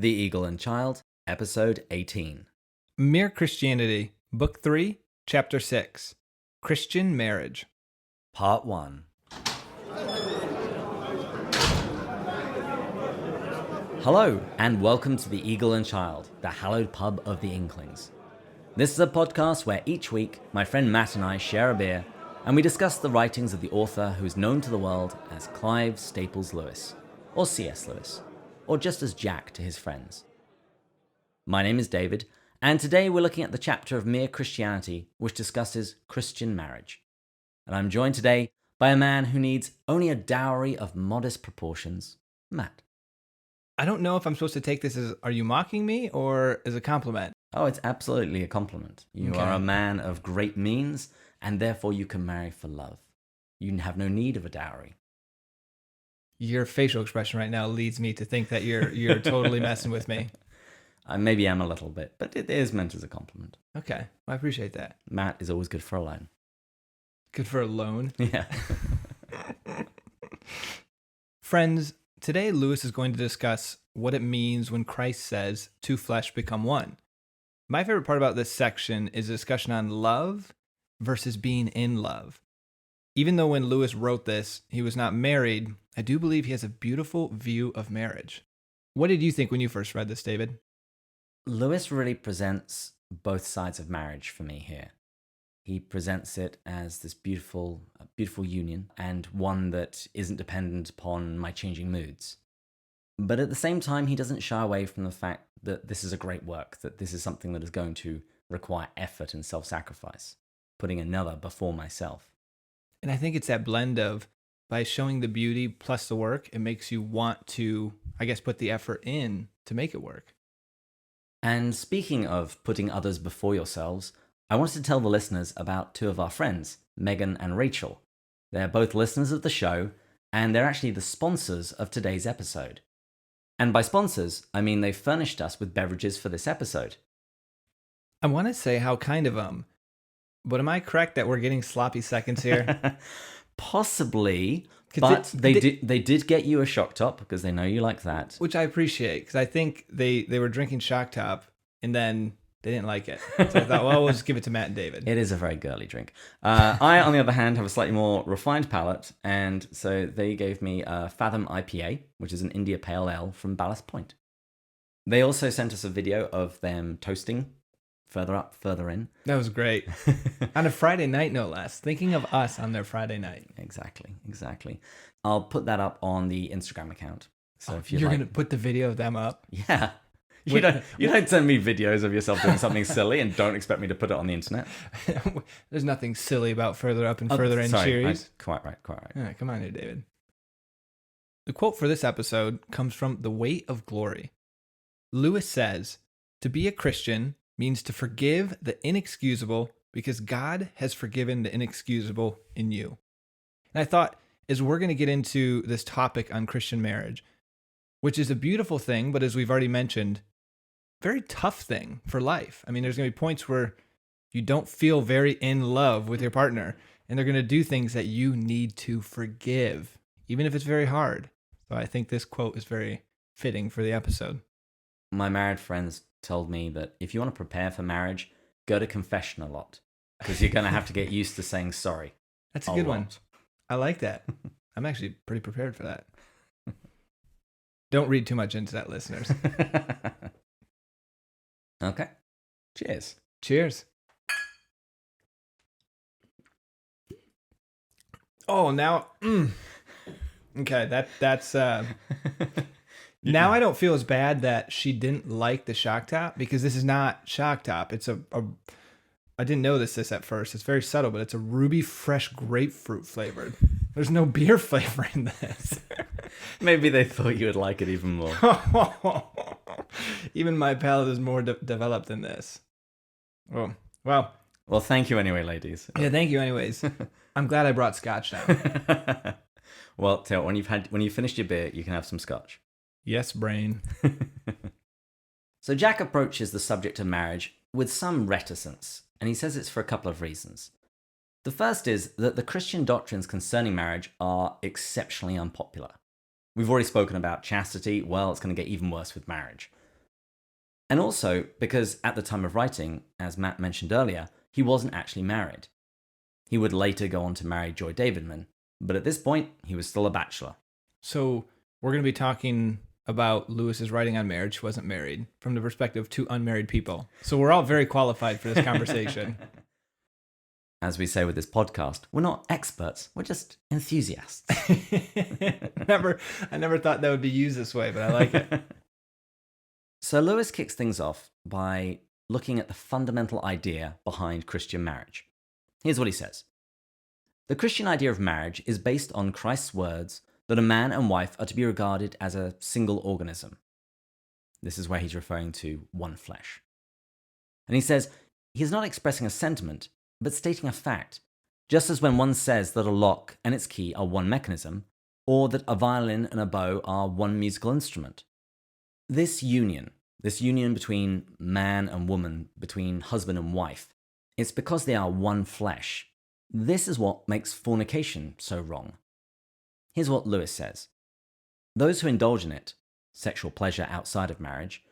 The Eagle and Child, Episode 18. Mere Christianity, Book 3, Chapter 6, Christian Marriage. Part 1. Hello, and welcome to The Eagle and Child, the hallowed pub of the Inklings. This is a podcast where each week, my friend Matt and I share a beer, and we discuss the writings of the author who is known to the world as Clive Staples Lewis, or C.S. Lewis, or just as Jack to his friends. My name is David, and today we're looking at the chapter of Mere Christianity which discusses Christian marriage. And I'm joined today by a man who needs only a dowry of modest proportions, Matt. I don't know if I'm supposed to take this as, are you mocking me, or as a compliment? Oh, it's absolutely a compliment. You are a man of great means, and therefore you can marry for love. You have no need of a dowry. Your facial expression right now leads me to think that you're totally messing with me. Maybe I'm a little bit, but it is meant as a compliment. Okay, I appreciate that. Matt is always good for a loan. Good for a loan. Yeah. Friends, today Lewis is going to discuss what it means when Christ says, "Two flesh become one." My favorite part about this section is a discussion on love versus being in love. Even though when Lewis wrote this, he was not married, I do believe he has a beautiful view of marriage. What did you think when you first read this, David? Lewis really presents both sides of marriage for me here. He presents it as this beautiful union, and one that isn't dependent upon my changing moods. But at the same time, he doesn't shy away from the fact that this is a great work, that this is something that is going to require effort and self-sacrifice, putting another before myself. And I think it's that blend of, by showing the beauty plus the work, it makes you want to, put the effort in to make it work. And speaking of putting others before yourselves, I wanted to tell the listeners about two of our friends, Megan and Rachel. They're both listeners of the show, and they're actually the sponsors of today's episode. And by sponsors, I mean they've furnished us with beverages for this episode. I want to say how kind of them, but am I correct that we're getting sloppy seconds here? Possibly, but they did get you a shock top because they know you like that. Which I appreciate, because I think they were drinking shock top and then they didn't like it. So I thought, well, we'll just give it to Matt and David. It is a very girly drink. I, on the other hand, have a slightly more refined palate, and so they gave me a Fathom IPA, which is an India Pale Ale from Ballast Point. They also sent us a video of them toasting further up, further in. That was great. On a Friday night, no less. Thinking of us on their Friday night. Exactly. I'll put that up on the Instagram account. So if you're going to put the video of them up? Yeah. You don't send me videos of yourself doing something silly and don't expect me to put it on the internet. There's nothing silly about further up and further in series. Quite right. Yeah, come on here, David. The quote for this episode comes from The Weight of Glory. Lewis says, "To be a Christian means to forgive the inexcusable because God has forgiven the inexcusable in you." And I thought, as we're going to get into this topic on Christian marriage, which is a beautiful thing, but as we've already mentioned, very tough thing for life. I mean, there's going to be points where you don't feel very in love with your partner, and they're going to do things that you need to forgive, even if it's very hard. So I think this quote is very fitting for the episode. My married friends told me that if you want to prepare for marriage, go to confession a lot, because you're going to have to get used to saying sorry. That's a good one. I like that. I'm actually pretty prepared for that. Don't read too much into that, listeners. Okay. Cheers. Cheers. Oh, now. Okay, that's. Now I don't feel as bad that she didn't like the shock top, because this is not shock top. It's I didn't know this at first. It's very subtle, but it's a ruby fresh grapefruit flavored. There's no beer flavor in this. Maybe they thought you would like it even more. Even my palate is more developed than this. Oh, well. Well, thank you anyway, ladies. Yeah, thank you anyways. I'm glad I brought scotch down. Well, Theo, when you've finished your beer, you can have some scotch. Yes, brain. So Jack approaches the subject of marriage with some reticence, and he says it's for a couple of reasons. The first is that the Christian doctrines concerning marriage are exceptionally unpopular. We've already spoken about chastity. Well, it's going to get even worse with marriage. And also because at the time of writing, as Matt mentioned earlier, he wasn't actually married. He would later go on to marry Joy Davidman, but at this point, he was still a bachelor. So we're going to be talking about Lewis's writing on marriage, who wasn't married, from the perspective of two unmarried people. So we're all very qualified for this conversation. As we say with this podcast, we're not experts, we're just enthusiasts. I never thought that would be used this way, but I like it. So Lewis kicks things off by looking at the fundamental idea behind Christian marriage. Here's what he says. The Christian idea of marriage is based on Christ's words that a man and wife are to be regarded as a single organism. This is where he's referring to one flesh. And he says he's not expressing a sentiment, but stating a fact, just as when one says that a lock and its key are one mechanism, or that a violin and a bow are one musical instrument. This union between man and woman, between husband and wife, it's because they are one flesh. This is what makes fornication so wrong. Here's what Lewis says. Those who indulge in it, sexual pleasure outside of marriage,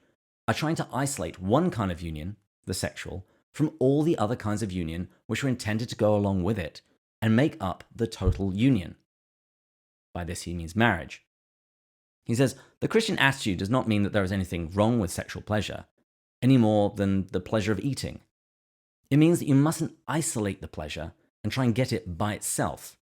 are trying to isolate one kind of union, the sexual, from all the other kinds of union which are intended to go along with it and make up the total union. By this he means marriage. He says, the Christian attitude does not mean that there is anything wrong with sexual pleasure, any more than the pleasure of eating. It means that you mustn't isolate the pleasure and try and get it by itself.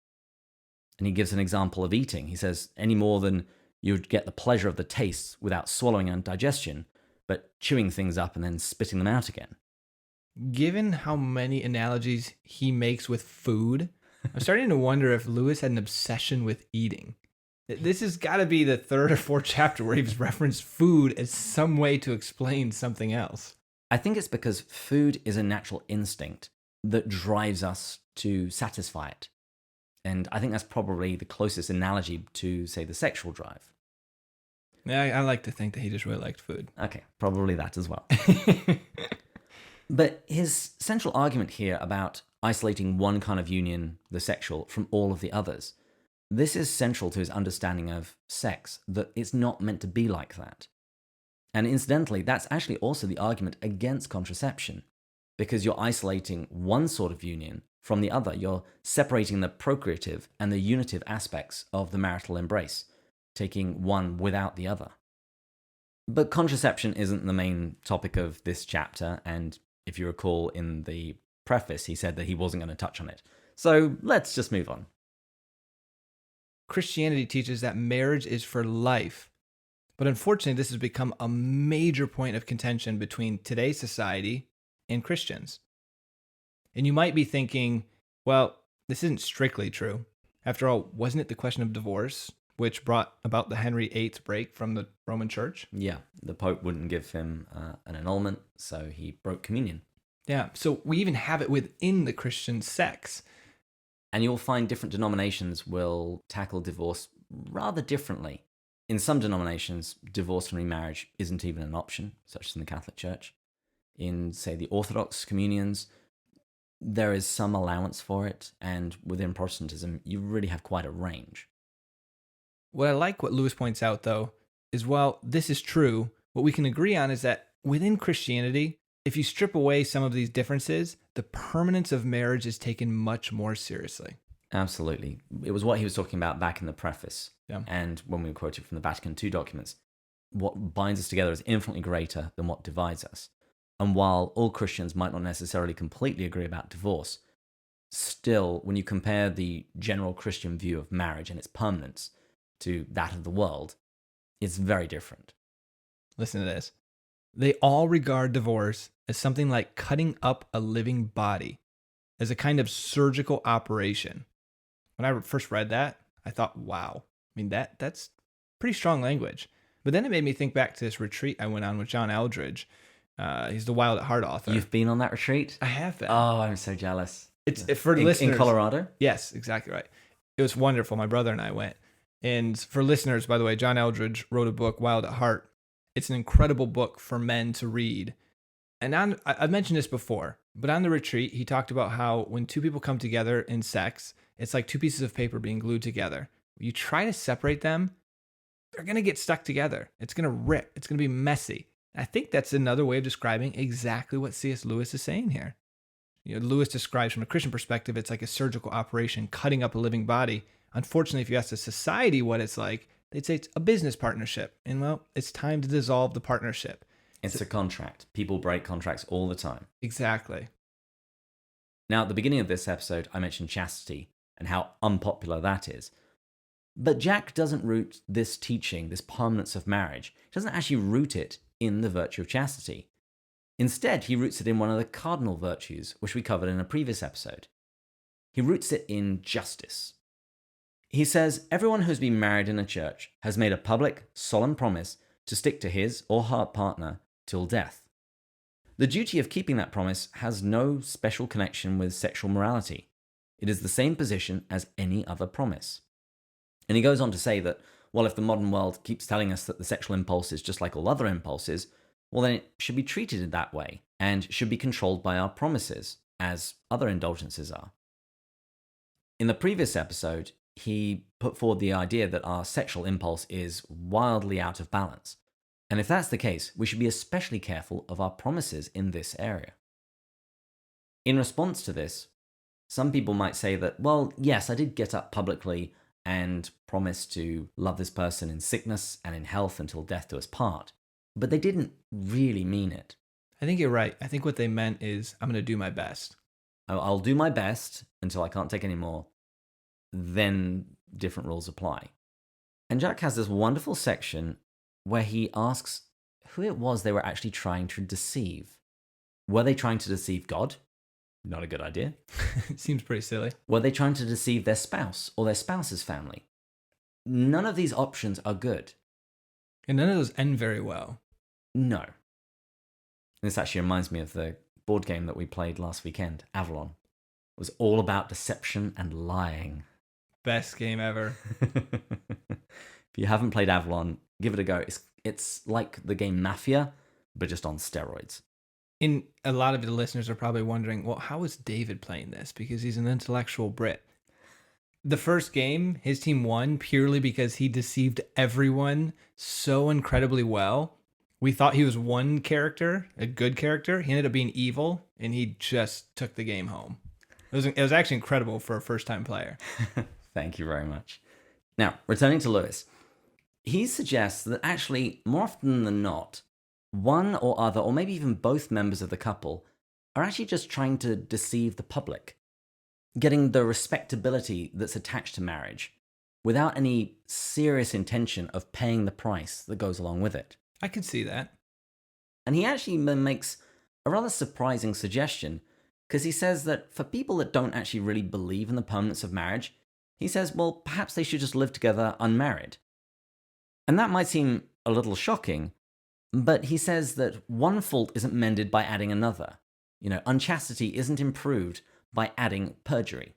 And he gives an example of eating. He says, any more than you would get the pleasure of the taste without swallowing and digestion, but chewing things up and then spitting them out again. Given how many analogies he makes with food, I'm starting to wonder if Lewis had an obsession with eating. This has got to be the third or fourth chapter where he's referenced food as some way to explain something else. I think it's because food is a natural instinct that drives us to satisfy it. And I think that's probably the closest analogy to, say, the sexual drive. Yeah, I like to think that he just really liked food. Okay, probably that as well. But his central argument here about isolating one kind of union, the sexual, from all of the others, this is central to his understanding of sex, that it's not meant to be like that. And incidentally, that's actually also the argument against contraception, because you're isolating one sort of union from the other. You're separating the procreative and the unitive aspects of the marital embrace, taking one without the other. But contraception isn't the main topic of this chapter, and if you recall in the preface, he said that he wasn't going to touch on it. So let's just move on. Christianity teaches that marriage is for life, but unfortunately this has become a major point of contention between today's society and Christians. And you might be thinking, well, this isn't strictly true. After all, wasn't it the question of divorce which brought about the Henry VIII break from the Roman Church? Yeah, the Pope wouldn't give him an annulment, so he broke communion. Yeah, so we even have it within the Christian sects. And you'll find different denominations will tackle divorce rather differently. In some denominations, divorce and remarriage isn't even an option, such as in the Catholic Church. In, say, the Orthodox communions, there is some allowance for it, and within Protestantism, you really have quite a range. What I like what Lewis points out, though, is while this is true, what we can agree on is that within Christianity, if you strip away some of these differences, the permanence of marriage is taken much more seriously. Absolutely. It was what he was talking about back in the preface. Yeah. And when we quoted from the Vatican II documents, what binds us together is infinitely greater than what divides us. And while all Christians might not necessarily completely agree about divorce, still, when you compare the general Christian view of marriage and its permanence to that of the world, it's very different. Listen to this. They all regard divorce as something like cutting up a living body, as a kind of surgical operation. When I first read that, I thought, wow. I mean, that's pretty strong language. But then it made me think back to this retreat I went on with John Eldridge. He's the Wild at Heart author. You've been on that retreat? I have been. Oh, I'm so jealous. It's for listeners. In Colorado? Yes, exactly right. It was wonderful. My brother and I went. And for listeners, by the way, John Eldridge wrote a book, Wild at Heart. It's an incredible book for men to read. And I've mentioned this before, but on the retreat, he talked about how when two people come together in sex, it's like two pieces of paper being glued together. You try to separate them, they're going to get stuck together. It's going to rip. It's going to be messy. I think that's another way of describing exactly what C.S. Lewis is saying here. Lewis describes from a Christian perspective, it's like a surgical operation, cutting up a living body. Unfortunately, if you ask the society what it's like, they'd say it's a business partnership. And well, it's time to dissolve the partnership. It's a contract. People break contracts all the time. Exactly. Now, at the beginning of this episode, I mentioned chastity and how unpopular that is. But Jack doesn't root this teaching, this permanence of marriage, he doesn't actually root it in the virtue of chastity. Instead, he roots it in one of the cardinal virtues, which we covered in a previous episode. He roots it in justice. He says everyone who's been married in a church has made a public, solemn promise to stick to his or her partner till death. The duty of keeping that promise has no special connection with sexual morality. It is the same position as any other promise. And he goes on to say that, well, if the modern world keeps telling us that the sexual impulse is just like all other impulses, well, then it should be treated in that way and should be controlled by our promises, as other indulgences are. In the previous episode, he put forward the idea that our sexual impulse is wildly out of balance. And if that's the case, we should be especially careful of our promises in this area. In response to this, some people might say that, well, yes, I did get up publicly and promise to love this person in sickness and in health until death do us part, but they didn't really mean it. I think you're right. I think what they meant is, I'm going to do my best. I'll do my best until I can't take any more. Then different rules apply. And Jack has this wonderful section where he asks who it was they were actually trying to deceive. Were they trying to deceive God? Not a good idea. It seems pretty silly. Were they trying to deceive their spouse or their spouse's family? None of these options are good. And none of those end very well. No. This actually reminds me of the board game that we played last weekend, Avalon. It was all about deception and lying. Best game ever. If you haven't played Avalon, give it a go. It's like the game Mafia, but just on steroids. And a lot of the listeners are probably wondering, well, how is David playing this? Because he's an intellectual Brit. The first game, his team won purely because he deceived everyone so incredibly well. We thought he was one character, a good character. He ended up being evil, and he just took the game home. It was actually incredible for a first-time player. Thank you very much. Now, returning to Lewis. He suggests that actually, more often than not, one or other, or maybe even both members of the couple, are actually just trying to deceive the public, getting the respectability that's attached to marriage, without any serious intention of paying the price that goes along with it. I could see that. And he actually makes a rather surprising suggestion, because he says that for people that don't actually really believe in the permanence of marriage, he says, well, perhaps they should just live together unmarried. And that might seem a little shocking, but he says that one fault isn't mended by adding another. Unchastity isn't improved by adding perjury.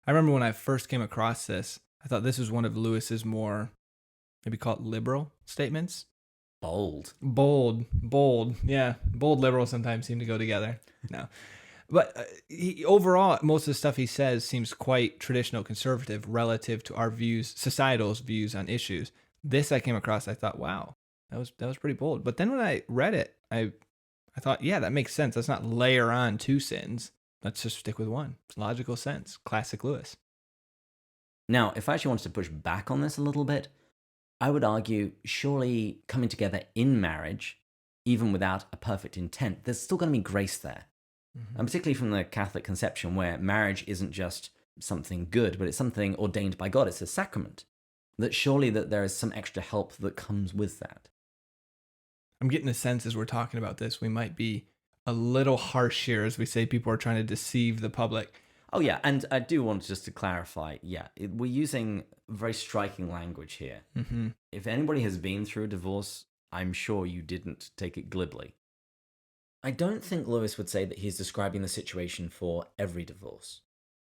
I remember when I first came across this, I thought this was one of Lewis's more, maybe call it liberal statements. Bold. Yeah. Bold liberal sometimes seem to go together. No. But overall, most of the stuff he says seems quite traditional conservative relative to our views, societal's views on issues. This I came across, I thought, wow, that was pretty bold. But then when I read it, I thought, yeah, that makes sense. Let's not layer on two sins. Let's just stick with one. It's logical sense. Classic Lewis. Now, if I actually wanted to push back on this a little bit, I would argue surely coming together in marriage, even without a perfect intent, there's still going to be grace there. Mm-hmm. And particularly from the Catholic conception where marriage isn't just something good, but it's something ordained by God. It's a sacrament. That surely that there is some extra help that comes with that. I'm getting the sense as we're talking about this, we might be a little harsh here as we say people are trying to deceive the public. Oh yeah, and I do want just to clarify, we're using very striking language here. Mm-hmm. If anybody has been through a divorce, I'm sure you didn't take it glibly. I don't think Lewis would say that he's describing the situation for every divorce.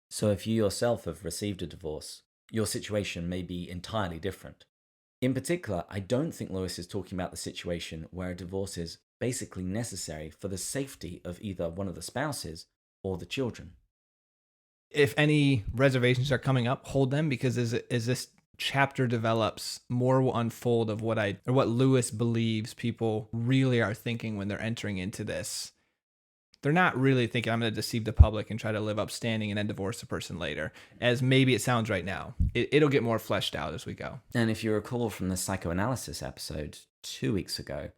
So if you yourself have received a divorce, your situation may be entirely different. In particular, I don't think Lewis is talking about the situation where a divorce is basically necessary for the safety of either one of the spouses or the children. If any reservations are coming up, hold them, because is this chapter develops, more will unfold of what Lewis believes people really are thinking when they're entering into this. They're not really thinking, I'm going to deceive the public and try to live upstanding and then divorce the person later, as maybe it sounds right now. It'll get more fleshed out as we go. And if you recall from the psychoanalysis episode 2 weeks ago,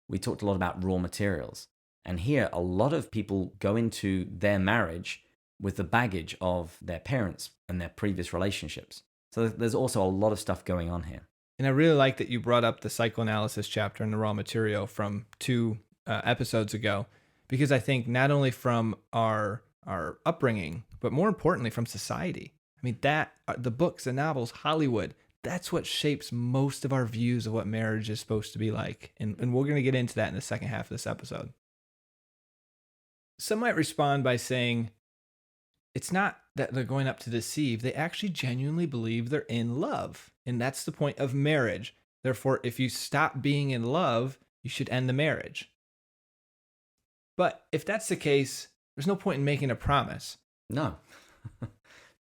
we talked a lot about raw materials. And here, a lot of people go into their marriage with the baggage of their parents and their previous relationships. So there's also a lot of stuff going on here. And I really like that you brought up the psychoanalysis chapter and the raw material from 2 episodes ago, because I think not only from our upbringing, but more importantly from society. I mean, the books, the novels, Hollywood, that's what shapes most of our views of what marriage is supposed to be like. And we're going to get into that in the second half of this episode. Some might respond by saying, it's not that they're going up to deceive. They actually genuinely believe they're in love. And that's the point of marriage. Therefore, if you stop being in love, you should end the marriage. But if that's the case, there's no point in making a promise. No,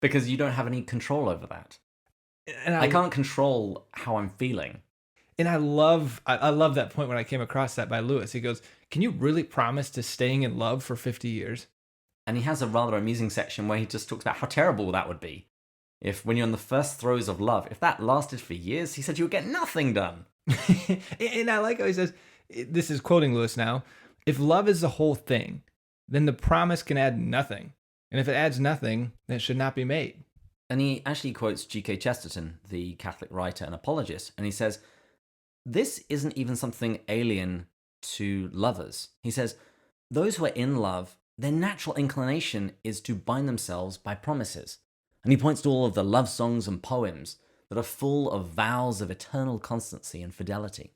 because you don't have any control over that. And I can't control how I'm feeling. And I love that point when I came across that by Lewis. He goes, can you really promise to staying in love for 50 years? And he has a rather amusing section where he just talks about how terrible that would be. If when you're in the first throes of love, if that lasted for years, he said you would get nothing done. And I like how he says, this is quoting Lewis now, if love is the whole thing, then the promise can add nothing. And if it adds nothing, then it should not be made. And he actually quotes G.K. Chesterton, the Catholic writer and apologist, and he says, this isn't even something alien to lovers. He says, those who are in love, their natural inclination is to bind themselves by promises. And he points to all of the love songs and poems that are full of vows of eternal constancy and fidelity.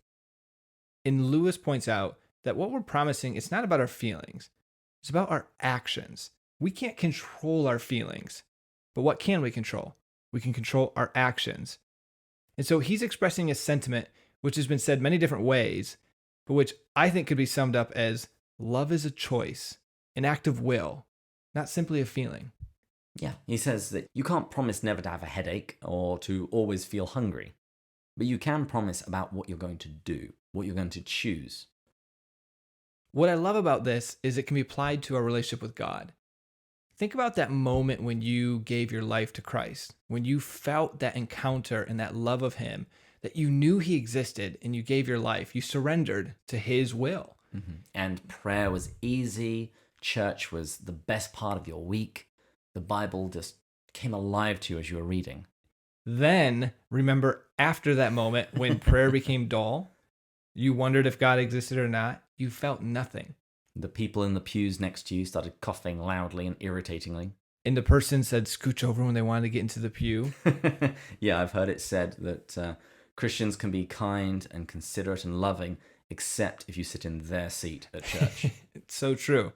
And Lewis points out that what we're promising, it's not about our feelings. It's about our actions. We can't control our feelings. But what can we control? We can control our actions. And so he's expressing a sentiment which has been said many different ways, but which I think could be summed up as love is a choice, an act of will, not simply a feeling. Yeah, he says that you can't promise never to have a headache or to always feel hungry, but you can promise about what you're going to do, what you're going to choose. What I love about this is it can be applied to our relationship with God. Think about that moment when you gave your life to Christ, when you felt that encounter and that love of Him, that you knew He existed and you gave your life, you surrendered to His will. Mm-hmm. And prayer was easy, church was the best part of your week, the Bible just came alive to you as you were reading. Then, remember after that moment when prayer became dull, you wondered if God existed or not, you felt nothing. The people in the pews next to you started coughing loudly and irritatingly. And the person said scooch over when they wanted to get into the pew. Yeah, I've heard it said that Christians can be kind and considerate and loving, except if you sit in their seat at church. It's so true.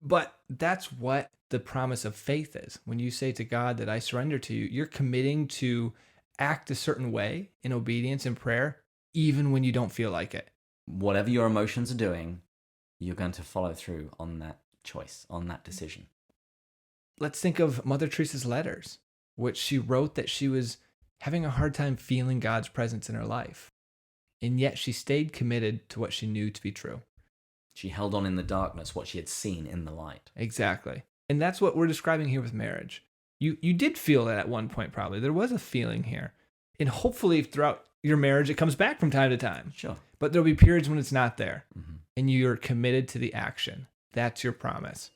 But that's what the promise of faith is. When you say to God that I surrender to you, you're committing to act a certain way in obedience and prayer, even when you don't feel like it. Whatever your emotions are doing, you're going to follow through on that choice, on that decision. Let's think of Mother Teresa's letters, which she wrote that she was having a hard time feeling God's presence in her life. And yet she stayed committed to what she knew to be true. She held on in the darkness what she had seen in the light. Exactly. And that's what we're describing here with marriage. You did feel that at one point, probably. There was a feeling here. And hopefully throughout your marriage, it comes back from time to time. Sure. But there'll be periods when it's not there. Mm-hmm. And you're committed to the action. That's your promise.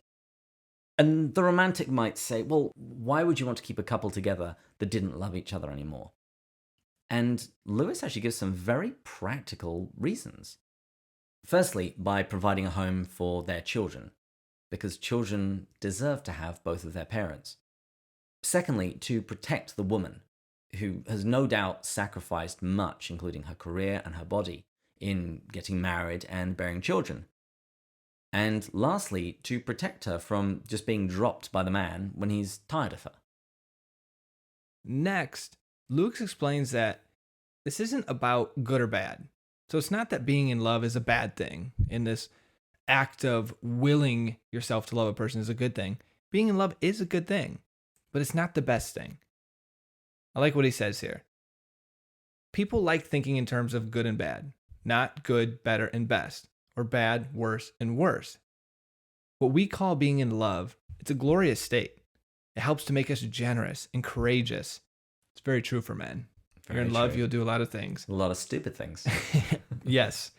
And the romantic might say, well, why would you want to keep a couple together that didn't love each other anymore? And Lewis actually gives some very practical reasons. Firstly, by providing a home for their children, because children deserve to have both of their parents. Secondly, to protect the woman, who has no doubt sacrificed much, including her career and her body, in getting married and bearing children. And lastly, to protect her from just being dropped by the man when he's tired of her. Next, Lewis explains that this isn't about good or bad. So it's not that being in love is a bad thing, and this act of willing yourself to love a person is a good thing. Being in love is a good thing, but it's not the best thing. I like what he says here. People like thinking in terms of good and bad, not good, better, and best, or bad, worse, and worse. What we call being in love, it's a glorious state. It helps to make us generous and courageous. It's very true for men. If you're in love, you'll do a lot of things. A lot of stupid things. Yes.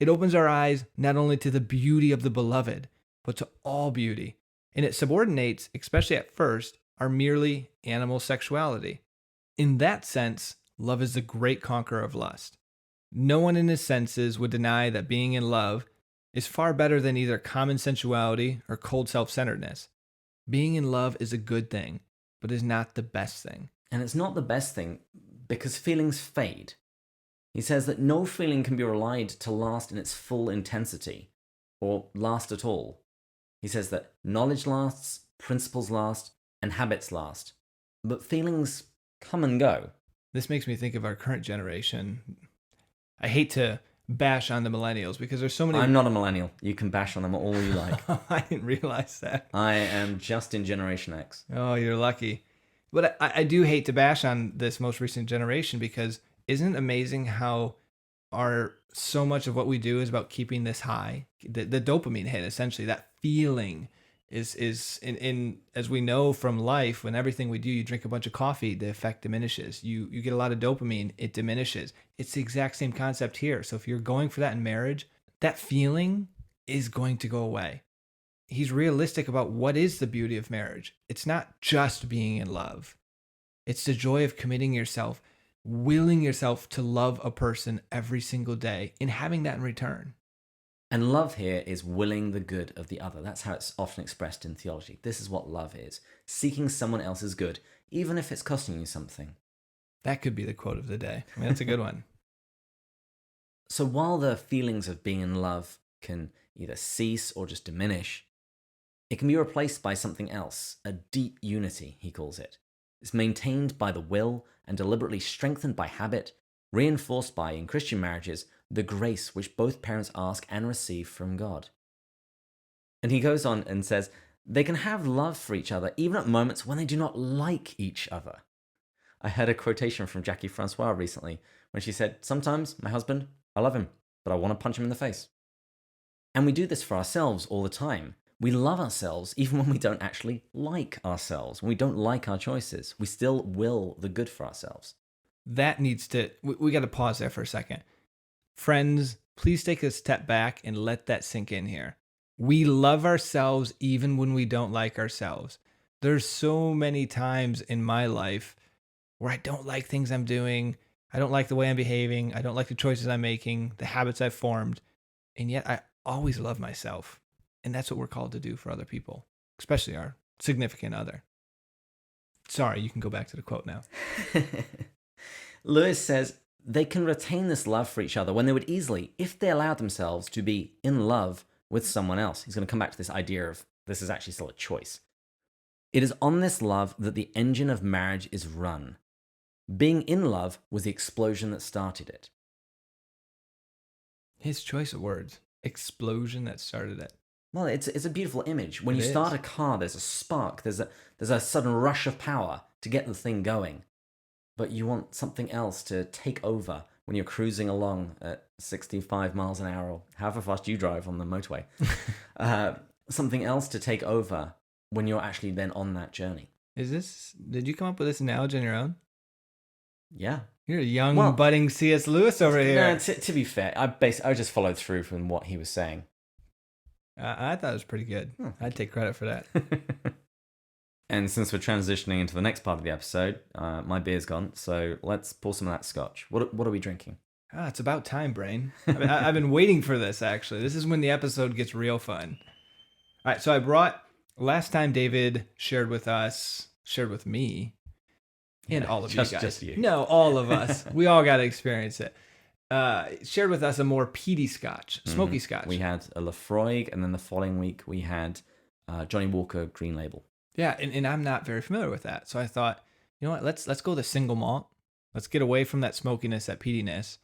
It opens our eyes not only to the beauty of the beloved, but to all beauty. And it subordinates, especially at first, our merely animal sexuality. In that sense, love is the great conqueror of lust. No one in his senses would deny that being in love is far better than either common sensuality or cold self-centeredness. Being in love is a good thing, but is not the best thing. And it's not the best thing because feelings fade. He says that no feeling can be relied to last in its full intensity, or last at all. He says that knowledge lasts, principles last, and habits last. But feelings come and go. This makes me think of our current generation. I hate to bash on the millennials because there's so many... I'm not a millennial. You can bash on them all you like. I didn't realize that. I am just in Generation X. Oh, you're lucky. But I do hate to bash on this most recent generation because isn't it amazing how so much of what we do is about keeping this high? The dopamine hit, essentially, that feeling is in as we know from life, when everything we do, you drink a bunch of coffee, the effect diminishes. You get a lot of dopamine, it diminishes. It's the exact same concept here. So if you're going for that in marriage, that feeling is going to go away. He's realistic about what is the beauty of marriage. It's not just being in love. It's the joy of committing yourself, willing yourself to love a person every single day and having that in return. And love here is willing the good of the other. That's how it's often expressed in theology. This is what love is. Seeking someone else's good, even if it's costing you something. That could be the quote of the day. I mean, that's a good one. So while the feelings of being in love can either cease or just diminish, it can be replaced by something else, a deep unity, he calls it. It's maintained by the will and deliberately strengthened by habit, reinforced by, in Christian marriages, the grace which both parents ask and receive from God. And he goes on and says, they can have love for each other even at moments when they do not like each other. I heard a quotation from Jackie Francois recently when she said, sometimes my husband, I love him, but I want to punch him in the face. And we do this for ourselves all the time. We love ourselves even when we don't actually like ourselves. When we don't like our choices, we still will the good for ourselves. That needs to, we got to pause there for a second. Friends, please take a step back and let that sink in here. We love ourselves even when we don't like ourselves. There's so many times in my life where I don't like things I'm doing. I don't like the way I'm behaving. I don't like the choices I'm making, the habits I've formed. And yet I always love myself. And that's what we're called to do for other people, especially our significant other. Sorry, you can go back to the quote now. Lewis says they can retain this love for each other when they would easily, if they allowed themselves to be in love with someone else. He's going to come back to this idea of this is actually still a choice. It is on this love that the engine of marriage is run. Being in love was the explosion that started it. His choice of words. Explosion that started it. Well, it's a beautiful image. When you It start is. a car, there's a spark, there's a sudden rush of power to get the thing going. But you want something else to take over when you're cruising along at 65 miles an hour, or however fast you drive on the motorway. Something else to take over when you're actually then on that journey. Did you come up with this analogy on your own? Yeah. You're a young, budding C.S. Lewis over here. No, to be fair, I just followed through from what he was saying. I thought it was pretty good. I'd take credit for that. And since we're transitioning into the next part of the episode, my beer's gone, so let's pour some of that scotch. What are we drinking? It's about time, Brain. I've been waiting for this, actually. This is when the episode gets real fun. All right, so I brought, last time David shared with me, and all of you guys. Just you. No, all of us. We all got to experience it. Shared with us a more peaty scotch, smoky scotch. We had a Lafroig, and then the following week we had Johnny Walker Green Label. Yeah, and I'm not very familiar with that. So I thought, you know what, let's go the single malt. Let's get away from that smokiness, that peatiness.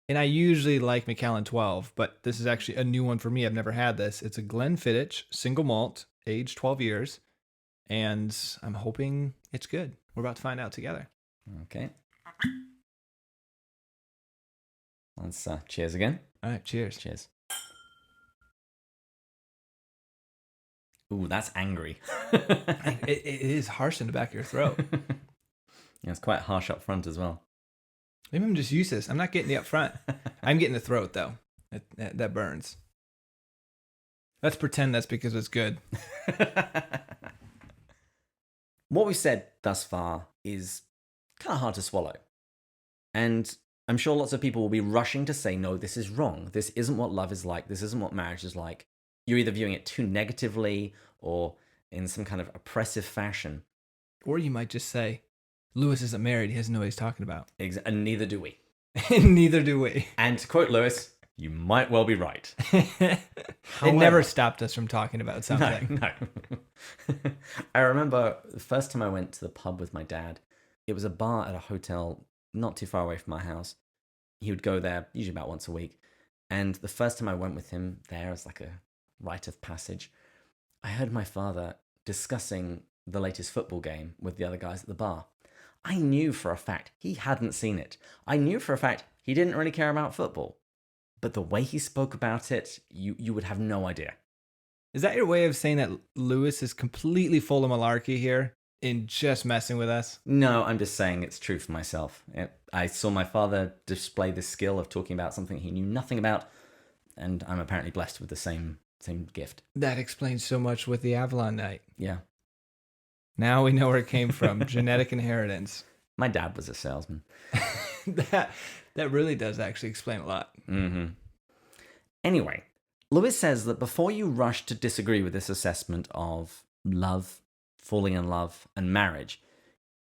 And I usually like Macallan 12, but this is actually a new one for me. I've never had this. It's a Glenfiddich single malt, aged 12 years. And I'm hoping it's good. We're about to find out together. Okay. Let's cheers again. All right, cheers. Cheers. Ooh, that's angry. It is harsh in the back of your throat. Yeah, it's quite harsh up front as well. Maybe I'm just used to this. I'm not getting the up front. I'm getting the throat, though. That burns. Let's pretend that's because it's good. What we've said thus far is kind of hard to swallow. And I'm sure lots of people will be rushing to say, no, this is wrong. This isn't what love is like. This isn't what marriage is like. You're either viewing it too negatively or in some kind of oppressive fashion. Or you might just say, Lewis isn't married. He doesn't know what he's talking about. And neither do we. And neither do we. And to quote Lewis, you might well be right. It never stopped us from talking about something. No. I remember the first time I went to the pub with my dad. It was a bar at a hotel not too far away from my house. He would go there usually about once a week. And the first time I went with him there as like a rite of passage, I heard my father discussing the latest football game with the other guys at the bar. I knew for a fact he hadn't seen it. I knew for a fact he didn't really care about football. But the way he spoke about it, you would have no idea. Is that your way of saying that Lewis is completely full of malarkey here in just messing with us? No, I'm just saying it's true for myself. I saw my father display this skill of talking about something he knew nothing about, and I'm apparently blessed with the same gift. That explains so much with the Avalon night. Yeah. Now we know where it came from. Genetic inheritance. My dad was a salesman. That really does actually explain a lot. Mm-hmm. Anyway, Lewis says that before you rush to disagree with this assessment of love, falling in love, and marriage,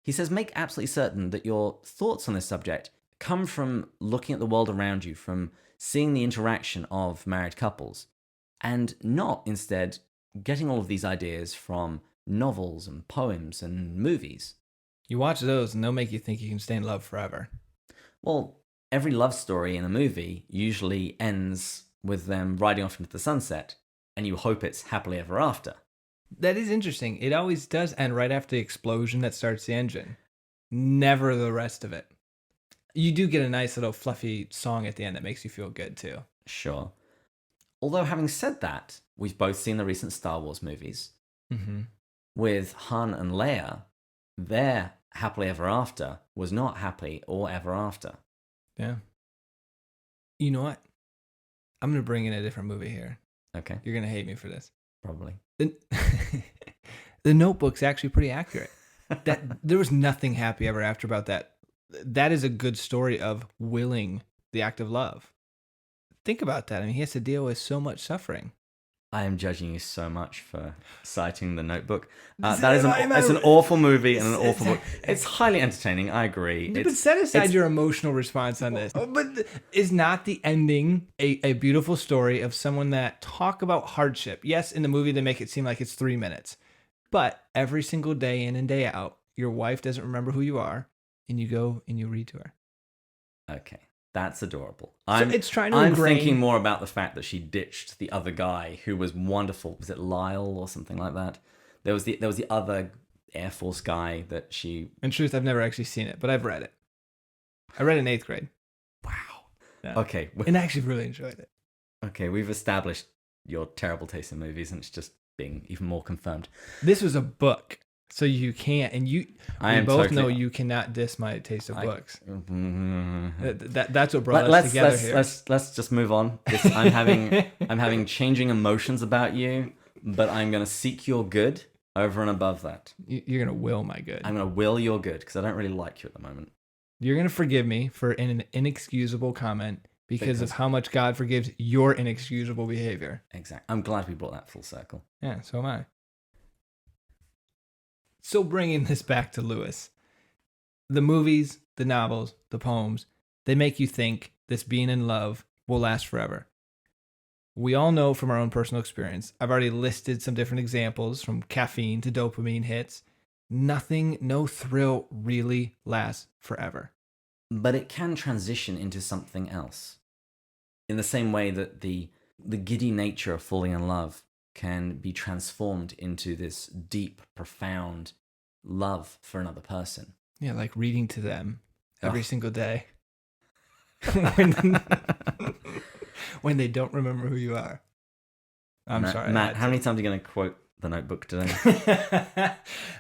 he says make absolutely certain that your thoughts on this subject come from looking at the world around you, from seeing the interaction of married couples, and not instead getting all of these ideas from novels and poems and movies. You watch those and they'll make you think you can stay in love forever. Well, every love story in a movie usually ends with them riding off into the sunset, and you hope it's happily ever after. That is interesting. It always does end right after the explosion that starts the engine. Never the rest of it. You do get a nice little fluffy song at the end that makes you feel good too. Sure. Although having said that, we've both seen the recent Star Wars movies. Mm-hmm. With Han and Leia, their happily ever after was not happy or ever after. Yeah. You know what? I'm going to bring in a different movie here. Okay. You're going to hate me for this. Probably. The Notebook's actually pretty accurate. That there was nothing happy ever after about that. That is a good story of willing the act of love. Think about that. I mean, he has to deal with so much suffering. I am judging you so much for citing The Notebook. That is it's an awful movie and an awful book. It's highly entertaining. I agree. But set aside your emotional response on this. But is not the ending a beautiful story of someone that talk about hardship? Yes, in the movie they make it seem like it's 3 minutes. But every single day in and day out, your wife doesn't remember who you are, and you go and you read to her. Okay. That's adorable. It's trying to I'm ingrain... thinking more about the fact that she ditched the other guy who was wonderful. Was it Lyle or something like that? There was the other Air Force guy that she... In truth, I've never actually seen it, but I've read it. I read it in 8th grade. Wow. Yeah. Okay. And I actually really enjoyed it. Okay, we've established your terrible taste in movies, and it's just being even more confirmed. This was a book. So you can't, and we both know you cannot diss my taste of books. That's what brought us together here. Let's just move on. I'm having changing emotions about you, but I'm going to seek your good over and above that. You're going to will my good. I'm going to will your good because I don't really like you at the moment. You're going to forgive me for an inexcusable comment because of how much God forgives your inexcusable behavior. Exactly. I'm glad we brought that full circle. Yeah, so am I. So bringing this back to Lewis, the movies, the novels, the poems, they make you think this being in love will last forever. We all know from our own personal experience. I've already listed some different examples from caffeine to dopamine hits. No thrill really lasts forever. But it can transition into something else. In the same way that the giddy nature of falling in love can be transformed into this deep, profound love for another person. Yeah, like reading to them every single day. when they don't remember who you are. I'm sorry. Matt, how many times are you going to quote The Notebook today?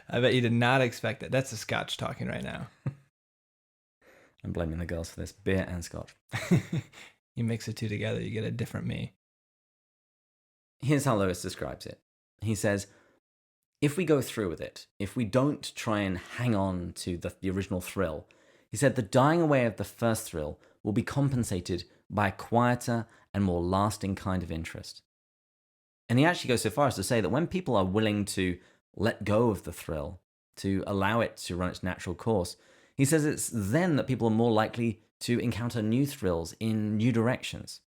I bet you did not expect that. That's the Scotch talking right now. I'm blaming the girls for this. Beer and Scotch. You mix the two together, you get a different me. Here's how Lewis describes it. He says, if we go through with it, if we don't try and hang on to the original thrill, he said the dying away of the first thrill will be compensated by a quieter and more lasting kind of interest. And he actually goes so far as to say that when people are willing to let go of the thrill, to allow it to run its natural course, he says it's then that people are more likely to encounter new thrills in new directions.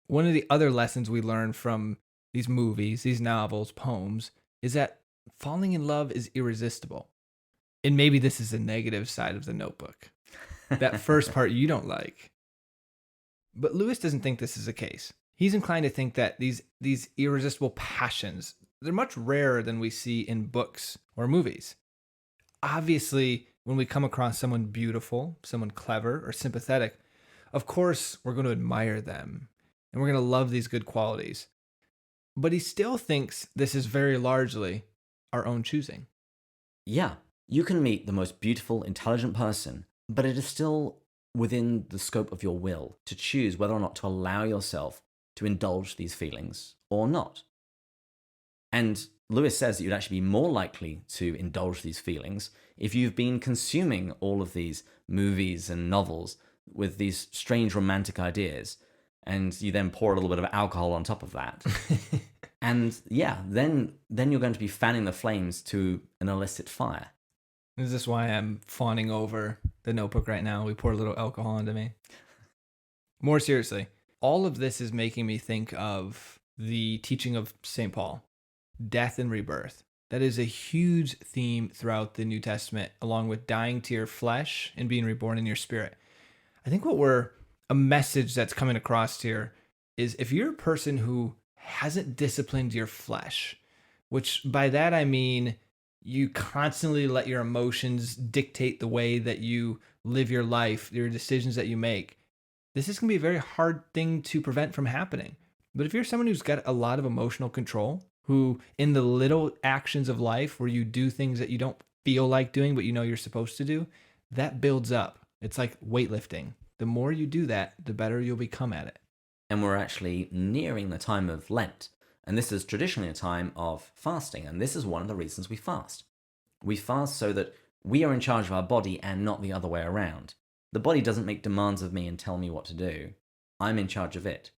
One of the other lessons we learn from these movies, these novels, poems, is that falling in love is irresistible. And maybe this is the negative side of The Notebook. That first part you don't like. But Lewis doesn't think this is the case. He's inclined to think that these irresistible passions, they're much rarer than we see in books or movies. Obviously, when we come across someone beautiful, someone clever or sympathetic, of course, we're going to admire them and we're going to love these good qualities. But he still thinks this is very largely our own choosing. Yeah, you can meet the most beautiful, intelligent person, but it is still within the scope of your will to choose whether or not to allow yourself to indulge these feelings or not. And Lewis says that you'd actually be more likely to indulge these feelings if you've been consuming all of these movies and novels with these strange romantic ideas, and you then pour a little bit of alcohol on top of that. And yeah, then you're going to be fanning the flames to an illicit fire. Is this why I'm fawning over The Notebook right now? We pour a little alcohol into me. More seriously, all of this is making me think of the teaching of St. Paul, death and rebirth. That is a huge theme throughout the New Testament, along with dying to your flesh and being reborn in your spirit. I think a message that's coming across here is if you're a person who hasn't disciplined your flesh, which by that I mean you constantly let your emotions dictate the way that you live your life, your decisions that you make, this is going to be a very hard thing to prevent from happening. But if you're someone who's got a lot of emotional control, who in the little actions of life where you do things that you don't feel like doing, but you know you're supposed to do, that builds up. It's like weightlifting. The more you do that, the better you'll become at it. And we're actually nearing the time of Lent. And this is traditionally a time of fasting. And this is one of the reasons we fast. We fast so that we are in charge of our body and not the other way around. The body doesn't make demands of me and tell me what to do. I'm in charge of it.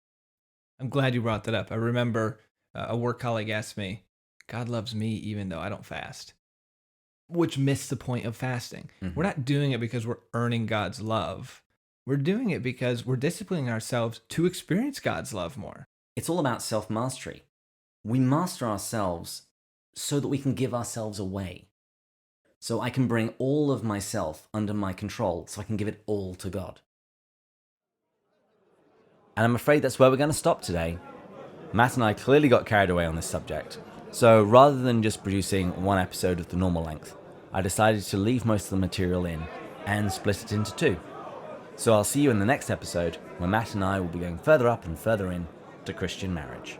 I'm glad you brought that up. I remember a work colleague asked me, God loves me even though I don't fast, which missed the point of fasting. Mm-hmm. We're not doing it because we're earning God's love. We're doing it because we're disciplining ourselves to experience God's love more. It's all about self-mastery. We master ourselves so that we can give ourselves away. So I can bring all of myself under my control so I can give it all to God. And I'm afraid that's where we're going to stop today. Matt and I clearly got carried away on this subject. So rather than just producing one episode of the normal length, I decided to leave most of the material in and split it into two. So I'll see you in the next episode where Matt and I will be going further up and further in to Christian marriage.